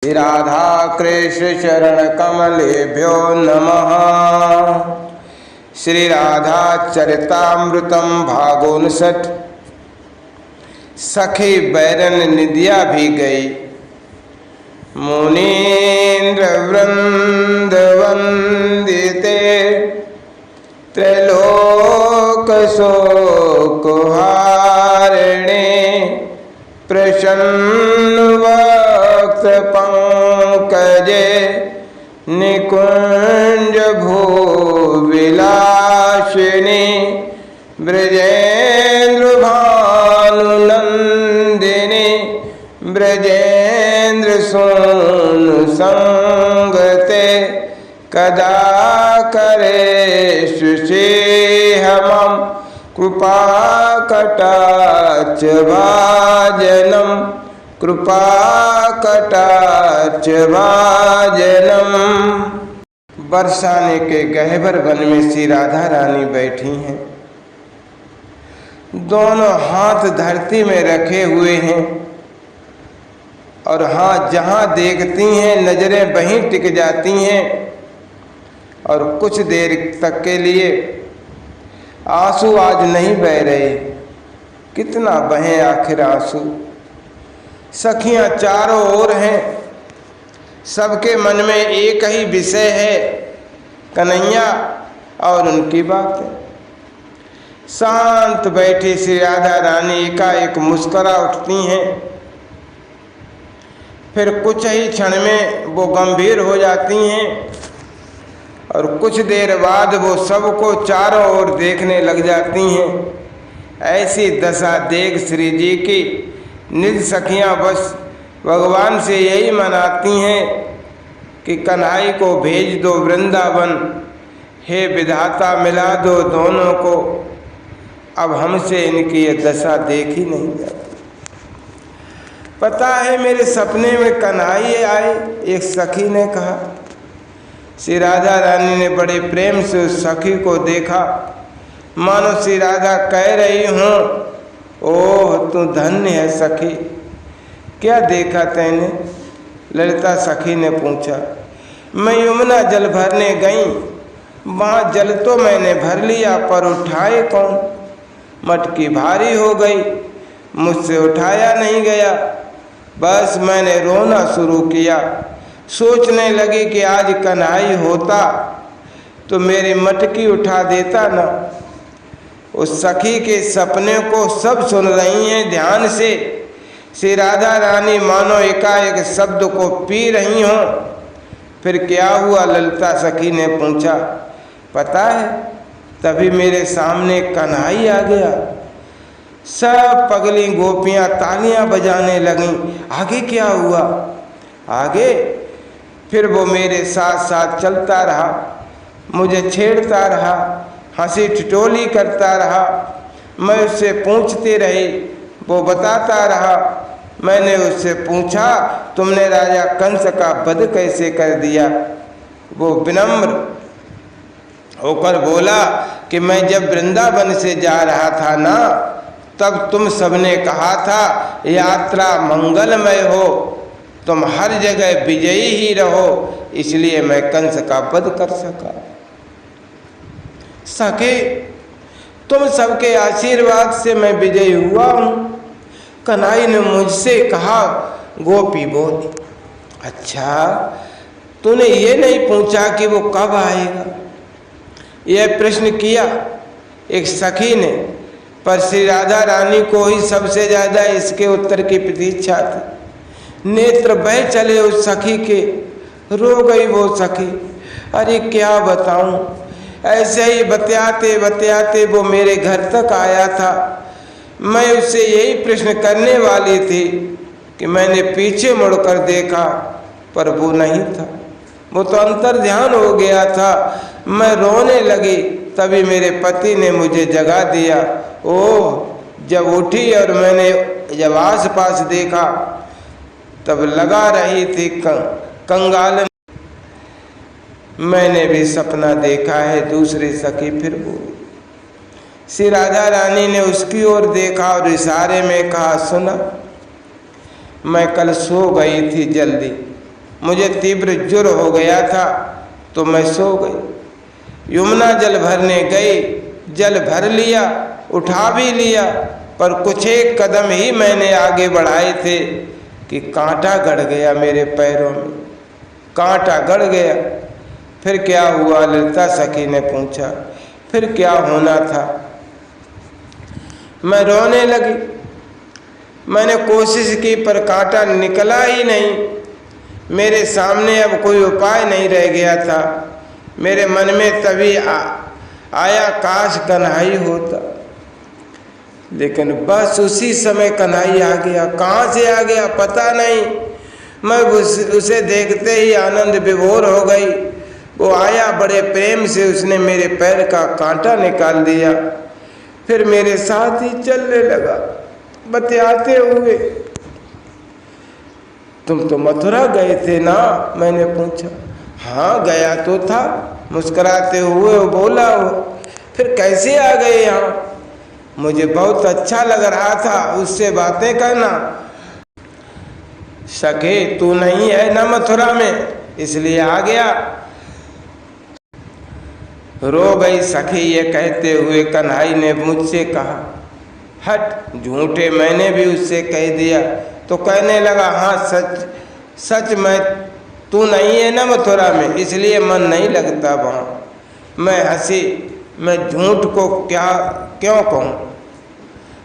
श्री राधा कृष्ण चरण कमलेभ्यो नमः। श्री राधा चरितामृतम भागोनसठ। सखी बैरन निदिया भी गई, मुनीन्द्र वृंद वंदिते, त्रैलोक शोक हारिणे, प्रसन्न वक्त पंकजे, निकुंज भूविलासिनी, ब्रजेन्द्र भानुनंदिनी, ब्रजेन्द्र सोनु संगते, कदा करे सुषेहमं कृपा कटाक्ष भाजनम, कृपा कटाक्ष भाजनम। बरसाने के गहबर वन में श्री राधा रानी बैठी हैं। दोनों हाथ धरती में रखे हुए हैं और हाँ, जहाँ देखती हैं नजरें वहीं टिक जाती हैं और कुछ देर तक के लिए आंसू आज नहीं बह रहे। कितना बहे आखिर आंसू। सखियां चारों ओर हैं, सबके मन में एक ही विषय है, कन्हैया और उनकी बातें। शांत बैठी श्री राधा रानी एकाएक मुस्कुरा उठती हैं, फिर कुछ ही क्षण में वो गंभीर हो जाती हैं और कुछ देर बाद वो सबको चारों ओर देखने लग जाती हैं। ऐसी दशा देख श्री जी की निज सखियां बस भगवान से यही मनाती हैं कि कन्हई को भेज दो वृंदावन, हे विधाता मिला दो दोनों को, अब हमसे इनकी ये दशा देखी नहीं जाती। पता है मेरे सपने में कन्हई आए, एक सखी ने कहा। श्री राधा रानी ने बड़े प्रेम से उस सखी को देखा, मानो श्री राधा कह रही हूँ, ओह तू धन्य है सखी। क्या देखा तैने? ललिता सखी ने पूछा। मैं यमुना जल भरने गई, वहाँ जल तो मैंने भर लिया पर उठाए कौन? मटकी भारी हो गई, मुझसे उठाया नहीं गया। बस मैंने रोना शुरू किया, सोचने लगी कि आज कन्हई होता तो मेरी मटकी उठा देता ना। उस सखी के सपने को सब सुन रही हैं ध्यान से। श्री राधा रानी मानो एकाएक शब्द को पी रही हों। फिर क्या हुआ? ललिता सखी ने पूछा। पता है, तभी मेरे सामने कन्हई आ गया। सब पगली गोपियां तालियां बजाने लगीं। आगे क्या हुआ? आगे फिर वो मेरे साथ साथ चलता रहा, मुझे छेड़ता रहा, हंसी ठिठोली करता रहा। मैं उससे पूछती रही, वो बताता रहा। मैंने उससे पूछा, तुमने राजा कंस का वध कैसे कर दिया? वो विनम्र होकर बोला कि मैं जब वृंदावन से जा रहा था ना, तब तुम सबने कहा था यात्रा मंगलमय हो, तुम हर जगह विजयी ही रहो, इसलिए मैं कंस का वध कर सका। सखे, तुम सबके आशीर्वाद से मैं विजयी हुआ हूँ। कन्हई ने मुझसे कहा। गोपी बोली, अच्छा तूने ये नहीं पूछा कि वो कब आएगा? यह प्रश्न किया एक सखी ने, पर श्री राधा रानी को ही सबसे ज्यादा इसके उत्तर की प्रतीक्षा थी। नेत्र बह चले उस सखी के, रो गई वो सखी। अरे क्या बताऊं, ऐसे ही बतियाते बतियाते वो मेरे घर तक आया था। मैं उससे यही प्रश्न करने वाली थी कि मैंने पीछे मुड़कर देखा, पर वो नहीं था। वो तो अंतर ध्यान हो गया था। मैं रोने लगी, तभी मेरे पति ने मुझे जगा दिया। ओह, जब उठी और मैंने जब आस पास देखा, तब लगा रही थी कंगाल। मैंने भी सपना देखा है, दूसरी सखी फिर बोली। श्री राधा रानी ने उसकी ओर देखा और इशारे में कहा, सुना, मैं कल सो गई थी जल्दी, मुझे तीव्र ज्वर हो गया था तो मैं सो गई। यमुना जल भरने गई, जल भर लिया, उठा भी लिया, पर कुछ एक कदम ही मैंने आगे बढ़ाए थे कि कांटा गड़ गया मेरे पैरों में, कांटा गड़ गया। फिर क्या हुआ? ललिता सखी ने पूछा। फिर क्या होना था? मैं रोने लगी। मैंने कोशिश की पर कांटा निकला ही नहीं। मेरे सामने अब कोई उपाय नहीं रह गया था। मेरे मन में तभी आया काश कन्हई होता, लेकिन बस उसी समय कन्हई आ गया। कहाँ से आ गया पता नहीं। मैं उसे देखते ही आनंद विभोर हो गई। वो आया, बड़े प्रेम से उसने मेरे पैर का कांटा निकाल दिया, फिर मेरे साथ ही चलने लगा बतियाते हुए। तुम तो मथुरा गए थे ना? मैंने पूछा। हाँ गया तो था, मुस्कुराते हुए वो बोला। वो फिर कैसे आ गए यहाँ? मुझे बहुत अच्छा लग रहा था उससे बातें करना। सखे तू नहीं है ना मथुरा में, इसलिए आ गया। रो गई सखी ये कहते हुए। कन्हई ने मुझसे कहा, हट झूठे, मैंने भी उससे कह दिया। तो कहने लगा, हाँ सच सच, मैं तू नहीं है ना मथुरा में, इसलिए मन नहीं लगता वहाँ। मैं हंसी, मैं झूठ को क्यों कहूँ?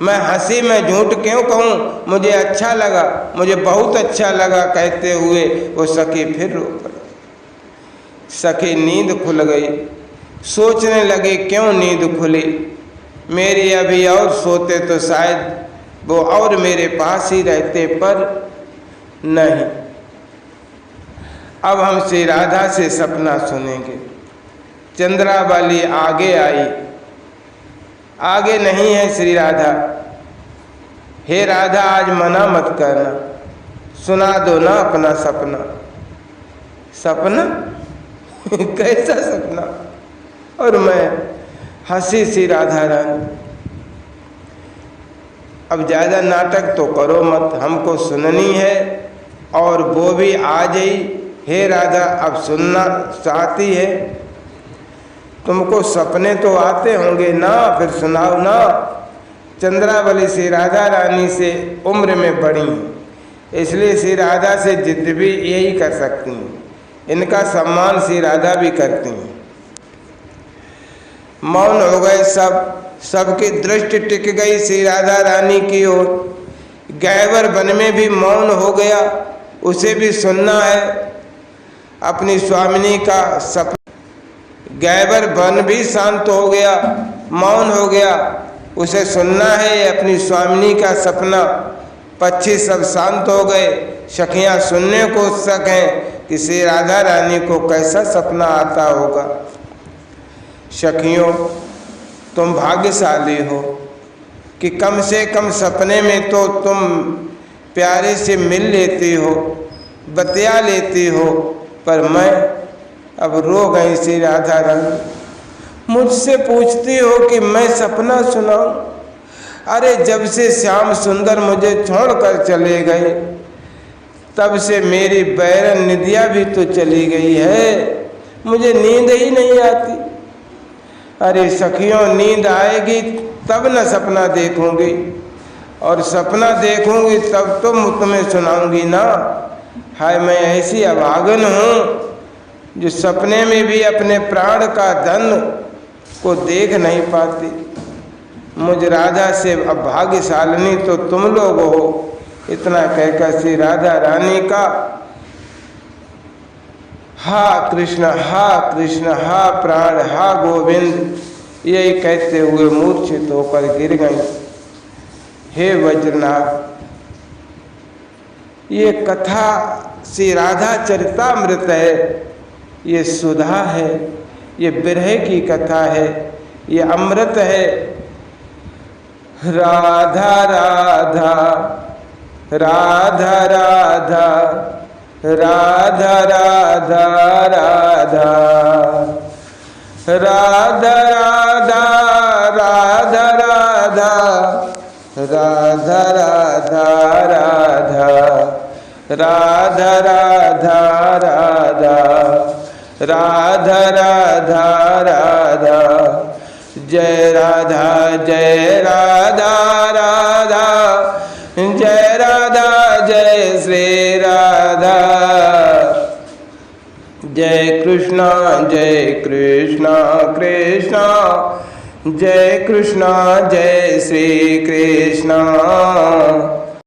मैं हंसी, मैं झूठ क्यों कहूँ? मुझे अच्छा लगा, मुझे बहुत अच्छा लगा कहते हुए वो सखी फिर रो पड़ी। सखी नींद खुल गई। सोचने लगे क्यों नींद खुली मेरी, अभी और सोते तो शायद वो और मेरे पास ही रहते, पर नहीं। अब हम श्री राधा से सपना सुनेंगे। चंद्रावली आगे आई, आगे नहीं है श्री राधा। हे राधा आज मना मत करना, सुना दो ना अपना सपना। सपना? कैसा सपना? और मैं हंसी सी राधा रानी। अब ज़्यादा नाटक तो करो मत, हमको सुननी है और वो भी आज ही। हे राधा अब सुनना चाहती है? तुमको सपने तो आते होंगे ना, फिर सुनाओ ना। चंद्रावली श्री राधा रानी से उम्र में बड़ी, इसलिए श्री राधा से जिद भी यही कर सकती हैं। इनका सम्मान श्री राधा भी करती हैं। मौन हो गए सब, सबकी दृष्टि टिक गई श्री राधा रानी की ओर। गैवर वन में भी मौन हो गया, उसे भी सुनना है अपनी स्वामिनी का सपना। गैवर वन भी शांत हो गया, मौन हो गया, उसे सुनना है अपनी स्वामिनी का सपना। पक्षी सब शांत हो गए, सखियाँ सुनने को उत्सुक हैं कि श्री राधा रानी को कैसा सपना आता होगा। सखियों तुम भाग्यशाली हो कि कम से कम सपने में तो तुम प्यारे से मिल लेती हो, बतिया लेती हो, पर मैं अब रो गई श्री राधा रानी। मुझसे पूछती हो कि मैं सपना सुनाऊं? अरे जब से श्याम सुंदर मुझे छोड़कर चले गए, तब से मेरी बैरन निदिया भी तो चली गई है, मुझे नींद ही नहीं आती। अरे सखियों नींद आएगी तब न सपना देखूंगी, और सपना देखूंगी तब तो तुम्हें सुनाऊंगी ना। हाय मैं ऐसी अभागन हूँ जो सपने में भी अपने प्राण का धन को देख नहीं पाती। मुझ राधा से अब भाग्यशालिनी तो तुम लोग हो। इतना कहकर श्री राधा रानी का हा कृष्ण हा प्राण हा गोविंद यही कहते हुए मूर्छित होकर गिर गई। हे वज्रनाथ, ये कथा श्री राधा चरितामृत है, ये सुधा है, ये विरह की कथा है, ये अमृत है। राधा राधा राधा राधा राधा राधा राधा राधा राधा राधा राधा राधा राधा राधा राधा राधा राधा राधा राधा राधा जय राधा राधा जय राधा जय श्री राधा जय कृष्णा कृष्णा जय कृष्णा जय श्री कृष्णा।